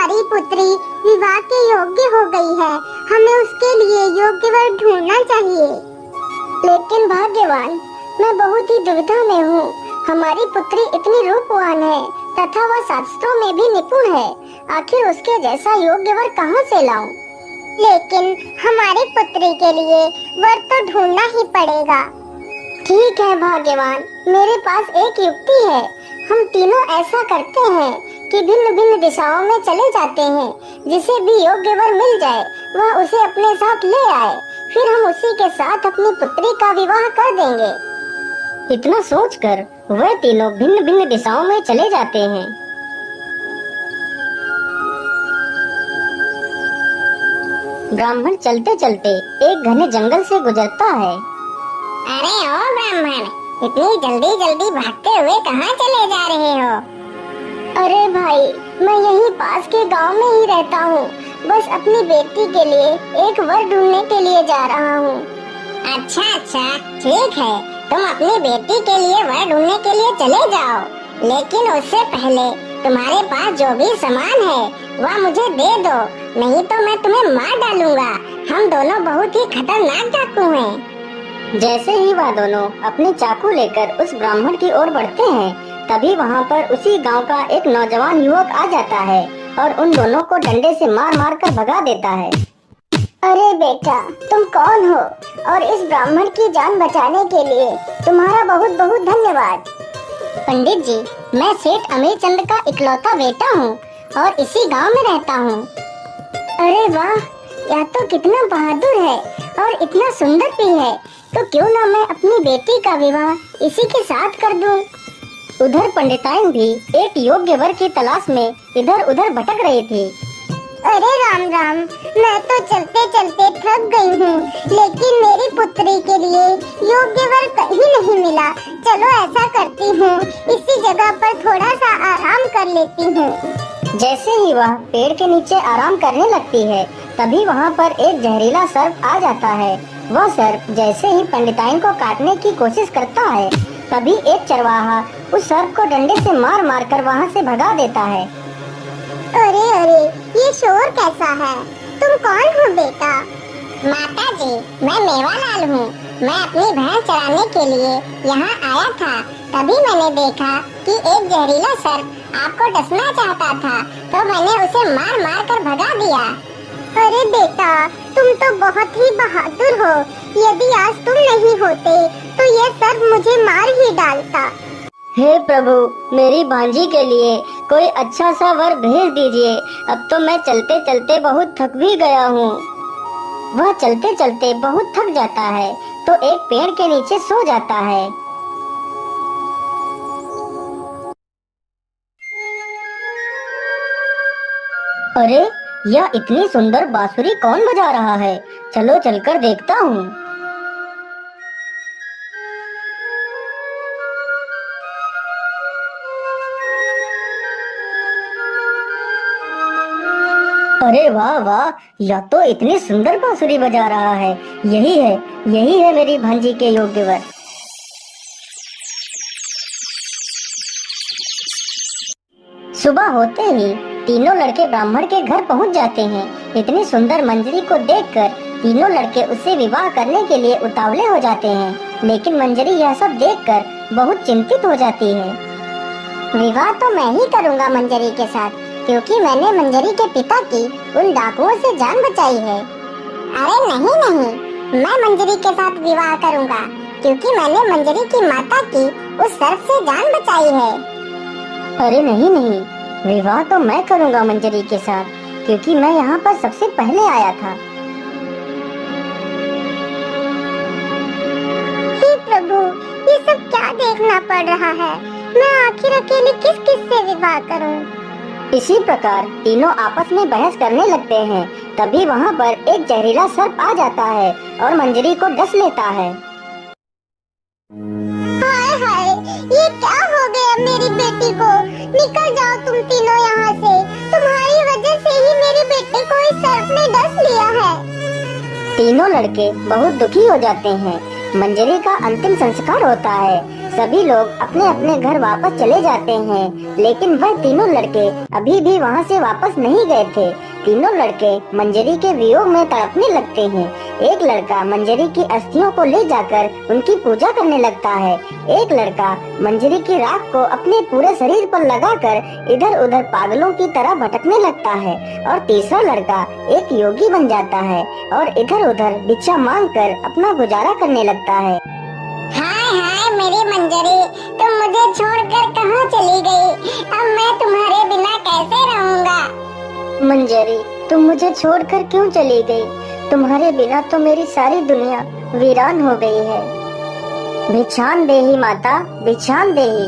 हमारी पुत्री विवाह के योग्य हो गई है। हमें उसके लिए योग्य वर ढूंढना चाहिए। लेकिन भाग्यवान, मैं बहुत ही दुविधा में हूँ। हमारी पुत्री इतनी रूपवान है तथा वह शास्त्रों में भी निपुण है। आखिर उसके जैसा योग्य वर कहाँ से लाऊं? लेकिन हमारी पुत्री के लिए वर तो ढूंढना ही पड़ेगा। ठीक है भाग्यवान, मेरे पास एक युक्ति है। हम तीनों ऐसा करते हैं कि भिन्न भिन्न दिशाओं में चले जाते हैं। जिसे भी योग्य वर मिल जाए वह उसे अपने साथ ले आए। फिर हम उसी के साथ अपनी पुत्री का विवाह कर देंगे। इतना सोचकर वह तीनों भिन्न भिन्न दिशाओं में चले जाते हैं। ब्राह्मण चलते चलते एक घने जंगल से गुजरता है। अरे ओ ब्राह्मण, इतनी जल्दी जल्दी भागते हुए कहाँ चले जा रहे हो? अरे भाई, मैं यहीं पास के गांव में ही रहता हूँ। बस अपनी बेटी के लिए एक वर ढूंढने के लिए जा रहा हूँ। अच्छा अच्छा, ठीक है, तुम अपनी बेटी के लिए वर ढूंढने के लिए चले जाओ। लेकिन उससे पहले तुम्हारे पास जो भी सामान है वह मुझे दे दो, नहीं तो मैं तुम्हें मार डालूंगा। हम दोनों बहुत ही खतरनाक डाकू हैं। जैसे ही वह दोनों अपने चाकू लेकर उस ब्राह्मण की ओर बढ़ते हैं, तभी वहाँ पर उसी गांव का एक नौजवान युवक आ जाता है और उन दोनों को डंडे से मार मार कर भगा देता है। अरे बेटा, तुम कौन हो? और इस ब्राह्मण की जान बचाने के लिए तुम्हारा बहुत बहुत धन्यवाद। पंडित जी, मैं सेठ अमीर चंद का इकलौता बेटा हूँ और इसी गांव में रहता हूँ। अरे वाह, यह तो कितना बहादुर है और इतना सुंदर भी है। तो क्यों ना मैं अपनी बेटी का विवाह इसी के साथ कर दूं। उधर पंडिताइन भी एक योग्य वर की तलाश में इधर उधर भटक रही थी। अरे राम राम, मैं तो चलते चलते थक गई हूँ, लेकिन मेरी पुत्री के लिए योग्य वर कहीं नहीं मिला। चलो ऐसा करती हूँ, इसी जगह पर थोड़ा सा आराम कर लेती हूँ। जैसे ही वह पेड़ के नीचे आराम करने लगती है, तभी वहाँ पर एक जहरीला सर्प आ जाता है। वह सर्प जैसे ही पंडिताइन को काटने की कोशिश करता है, तभी एक चरवाहा उस सर्प को डंडे से मार मार कर वहाँ से भगा देता है। अरे अरे, ये शोर कैसा है? तुम कौन हो बेटा? माता जी, मैं मेवालाल हूँ। मैं अपनी भैंस चराने के लिए यहाँ आया था। तभी मैंने देखा कि एक जहरीला सर्प आपको डसना चाहता था, तो मैंने उसे मार मार कर भगा दिया। अरे बेटा, तुम तो बहुत ही बहादुर हो। यदि आज तुम नहीं होते तो यह सर्प मुझे मार ही डालता। हे प्रभु, मेरी भांजी के लिए कोई अच्छा सा वर भेज दीजिए। अब तो मैं चलते चलते बहुत थक भी गया हूँ। वह चलते चलते बहुत थक जाता है तो एक पेड़ के नीचे सो जाता है। अरे, यह इतनी सुंदर बांसुरी कौन बजा रहा है? चलो चलकर देखता हूँ। अरे वाह वाह, यह तो इतनी सुंदर बांसुरी बजा रहा है। यही है मेरी भांजी के योग्य वर। सुबह होते ही तीनों लड़के ब्राह्मण के घर पहुंच जाते हैं। इतनी सुंदर मंजरी को देखकर तीनों लड़के उससे विवाह करने के लिए उतावले हो जाते हैं। लेकिन मंजरी यह सब देखकर बहुत चिंतित हो जाती है। विवाह तो मैं ही करूँगा मंजरी के साथ, क्योंकि मैंने मंजरी के पिता की उन डाकुओं से जान बचाई है। अरे नहीं नहीं, मैं मंजरी के साथ विवाह करूँगा, क्योंकि मैंने मंजरी की माता की उस सर्प से जान बचाई है। अरे नहीं नहीं, विवाह तो मैं करूँगा मंजरी के साथ, क्योंकि मैं यहाँ पर सबसे पहले आया था। हे प्रभु, ये सब क्या देखना पड़ रहा है? मैं आखिर अकेले किस किस से विवाह करूँ? इसी प्रकार तीनों आपस में बहस करने लगते हैं। तभी वहाँ पर एक जहरीला सर्प आ जाता है और मंजरी को डस लेता है। हाय हाय, ये क्या हो गया मेरी बेटी को? निकल जाओ तुम तीनों यहाँ से। तुम्हारी वजह से ही मेरे बेटे को इस सर्प ने डस लिया है। तीनों लड़के बहुत दुखी हो जाते हैं। मंजरी का अंतिम संस्कार होता है। सभी लोग अपने अपने घर वापस चले जाते हैं, लेकिन वह तीनों लड़के अभी भी वहाँ से वापस नहीं गए थे। तीनों लड़के मंजरी के वियोग में तड़पने लगते हैं। एक लड़का मंजरी की अस्थियों को ले जाकर उनकी पूजा करने लगता है। एक लड़का मंजरी की राख को अपने पूरे शरीर पर लगाकर इधर उधर पागलों की तरह भटकने लगता है। और तीसरा लड़का एक योगी बन जाता है और इधर उधर भिक्षा मांगकर अपना गुजारा करने लगता है। हाय हाय मेरी मंजरी, तुम मुझे छोड़कर कहाँ चली गई? अब मैं तुम्हारे बिना कैसे रहूँगा? मंजरी, तुम मुझे छोड़कर क्यों चली गई? तुम्हारे बिना तो मेरी सारी दुनिया वीरान हो गई है। भिक्षान देही माता, भिक्षान देही।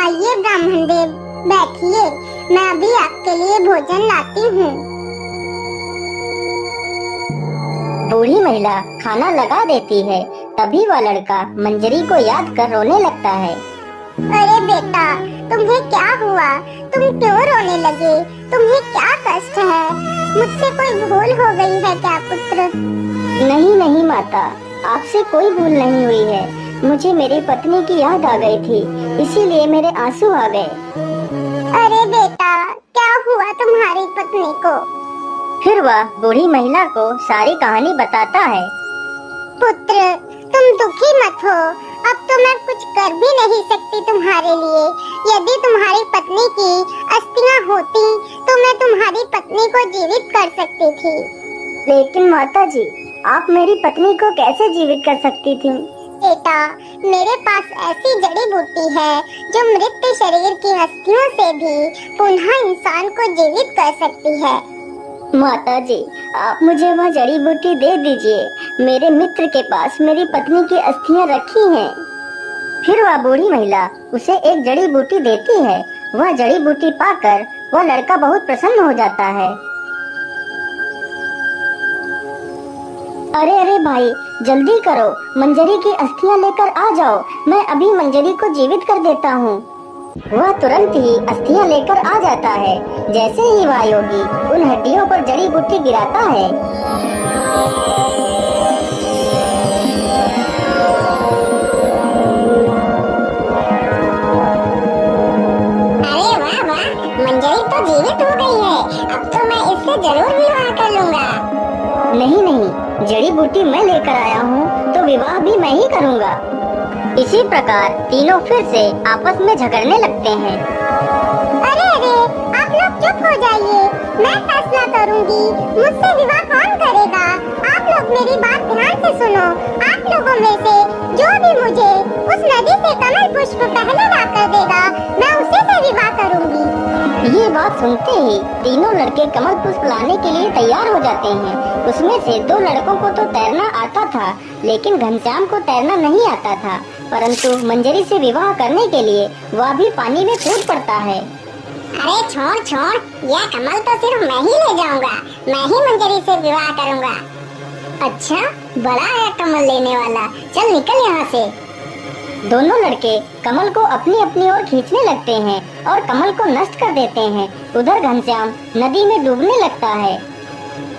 आइए ब्राह्मण देव, बैठिए, मैं अभी आपके लिए भोजन लाती हूँ। बूढ़ी महिला खाना लगा देती है। तभी वह लड़का मंजरी को याद कर रोने लगता है। अरे बेटा, तुम्हें क्या हुआ? तुम क्यों रोने लगे? तुम्हें क्या कष्ट है? मुझसे कोई भूल हो गई है क्या पुत्र? नहीं नहीं माता, आपसे कोई भूल नहीं हुई है। मुझे मेरी पत्नी की याद आ गई थी, इसीलिए मेरे आंसू आ गए। अरे बेटा, क्या हुआ तुम्हारी पत्नी को? फिर वह बूढ़ी महिला को सारी कहानी बताता है। पुत्र, तुम दुखी मत हो। अब तो मैं कुछ कर भी नहीं सकती तुम्हारे लिए। यदि तुम्हारी पत्नी की अस्थियां होती तो मैं तुम्हारी पत्नी को जीवित कर सकती थी। लेकिन माता जी, आप मेरी पत्नी को कैसे जीवित कर सकती थी? बेटा, मेरे पास ऐसी जड़ी बूटी है जो मृत शरीर की अस्थियों से भी पुनः इंसान को जीवित कर सकती है। माता जी, आप मुझे वह जड़ी बूटी दे दीजिए। मेरे मित्र के पास मेरी पत्नी की अस्थियां रखी हैं। फिर वह बूढ़ी महिला उसे एक जड़ी बूटी देती है। वह जड़ी बूटी पाकर वह लड़का बहुत प्रसन्न हो जाता है। अरे अरे भाई, जल्दी करो, मंजरी की अस्थियां लेकर आ जाओ। मैं अभी मंजरी को जीवित कर देता हूँ। वह तुरंत ही अस्थियां लेकर आ जाता है। जैसे ही वह योगी उन हड्डियों पर जड़ी बूटी गिराता है, अरे वाह वाह, मंजरी तो जीवित हो गई है। अब तो मैं इससे जरूर विवाह कर लूँगा। नहीं नहीं, जड़ी बूटी मैं लेकर आया हूँ तो विवाह भी मैं ही करूँगा। इसी प्रकार तीनों फिर से आपस में झगड़ने लगते हैं। अरे अरे, आप लोग चुप हो जाइए, मैं फैसला करूंगी। मुझसे विवाह कौन करेगा? आप लोग मेरी बात ध्यान से सुनो। आप लोगों में से जो भी मुझे उस नदी से कमल पुष्प पहले ला कर देगा, मैं उसी से विवाह करूंगी। ये बात सुनते ही तीनों लड़के कमल पुष्प लाने के लिए तैयार हो जाते हैं। उसमें से दो लड़कों को तो तैरना आता था, लेकिन घनश्याम को तैरना नहीं आता था। परंतु मंजरी से विवाह करने के लिए वह भी पानी में कूद पड़ता है। अरे छोड़ छोड़, यह कमल तो सिर्फ मैं ही ले जाऊंगा। मैं ही मंजरी से विवाह करूंगा। अच्छा, बड़ा है कमल लेने वाला, चल निकल यहाँ से। दोनों लड़के कमल को अपनी अपनी ओर खींचने लगते हैं और कमल को नष्ट कर देते हैं। उधर घनश्याम नदी में डूबने लगता है।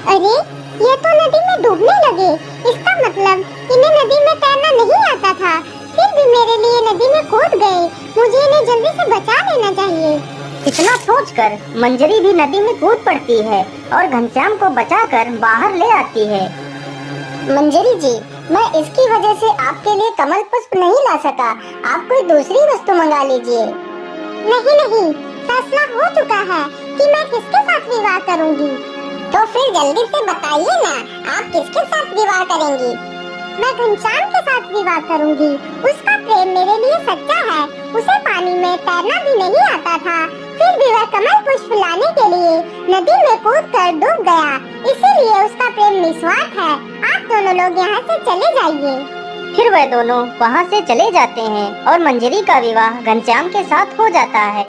अरे, ये तो नदी में डूबने लगे। इसका मतलब इन्हें नदी में तैरना नहीं आता था, फिर भी मेरे लिए नदी में कूद गए। मुझे इन्हें जल्दी से बचा लेना चाहिए। इतना सोचकर मंजरी भी नदी में कूद पड़ती है और घनश्याम को बचाकर बाहर ले आती है। मंजरी जी, मैं इसकी वजह से आपके लिए कमल पुष्प नहीं ला सका। आप कोई दूसरी वस्तु मंगा लीजिए। नहीं नहीं, फैसला हो चुका है कि मैं किसके साथ विवाह करूंगी। तो फिर जल्दी से बताइए ना, आप किसके साथ विवाह करेंगी? मैं घनश्याम के साथ विवाह करूंगी। उसका प्रेम मेरे लिए सच्चा है। उसे पानी में तैरना भी नहीं आता था, फिर भी वह कमल पुष्प लाने के लिए नदी में कूदकर डूब गया। इसीलिए उसका प्रेम निस्वार्थ है। आप दोनों लोग यहाँ से चले जाइए। फिर वह दोनों वहाँ से चले जाते हैं और मंजरी का विवाह घनश्याम के साथ हो जाता है।